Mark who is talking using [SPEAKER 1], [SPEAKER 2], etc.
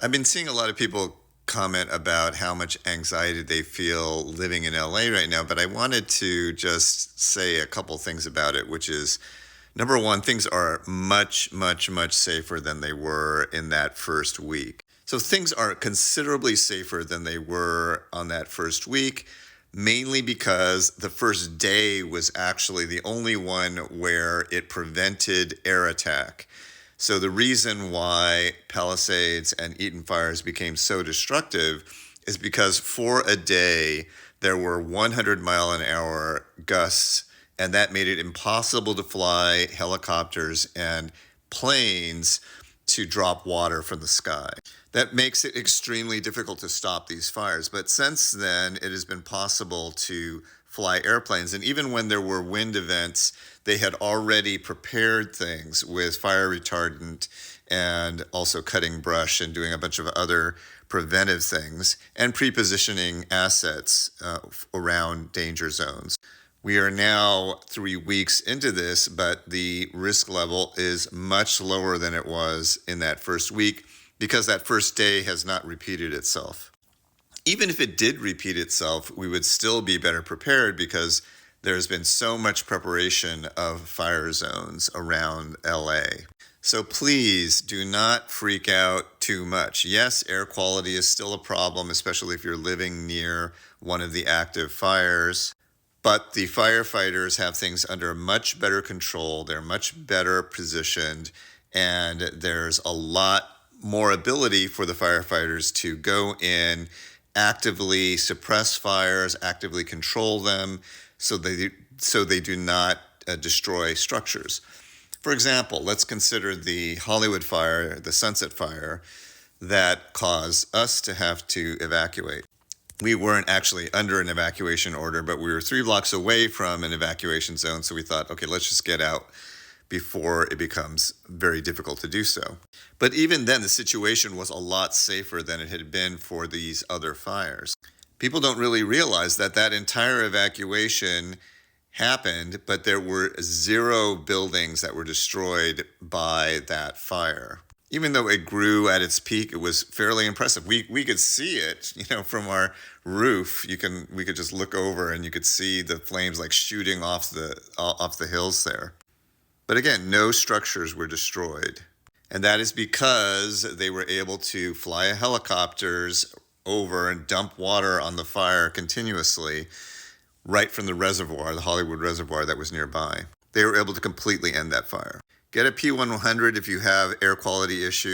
[SPEAKER 1] I've been seeing a lot of people comment about how much anxiety they feel living in LA right now, but I wanted to just say a couple things about it, which is number one, things are much, much, much safer than they were in that first week. So things are considerably safer than they were on that first week, mainly because the first day was actually the only one where it prevented air attack. So the reason why Palisades and Eaton fires became so destructive is because for a day there were 100-mile-an-hour gusts, and that made it impossible to fly helicopters and planes to drop water from the sky. That makes it extremely difficult to stop these fires. But since then, it has been possible to fly airplanes. And even when there were wind events, they had already prepared things with fire retardant and also cutting brush and doing a bunch of other preventive things and pre-positioning assets around danger zones. We are now 3 weeks into this, but the risk level is much lower than it was in that first week because that first day has not repeated itself. Even if it did repeat itself, we would still be better prepared because there's been so much preparation of fire zones around LA. So please do not freak out too much. Yes, air quality is still a problem, especially if you're living near one of the active fires. But the firefighters have things under much better control. They're much better positioned, and there's a lot more ability for the firefighters to go in, actively suppress fires, actively control them, so they do not destroy structures. For example, let's consider the Hollywood fire, the Sunset Fire, that caused us to have to evacuate. We weren't actually under an evacuation order, but we were 3 blocks away from an evacuation zone. So we thought, okay, let's just get out before it becomes very difficult to do so. But even then, the situation was a lot safer than it had been for these other fires. People don't really realize that that entire evacuation happened, but there were 0 buildings that were destroyed by that fire. Even though it grew at its peak, it was fairly impressive. We could see it, from our roof. We could just look over and you could see the flames like shooting off the hills there. But again, no structures were destroyed. And that is because they were able to fly helicopters over and dump water on the fire continuously right from the reservoir, the Hollywood reservoir that was nearby. They were able to completely end that fire. Get a P1100 if you have air quality issues.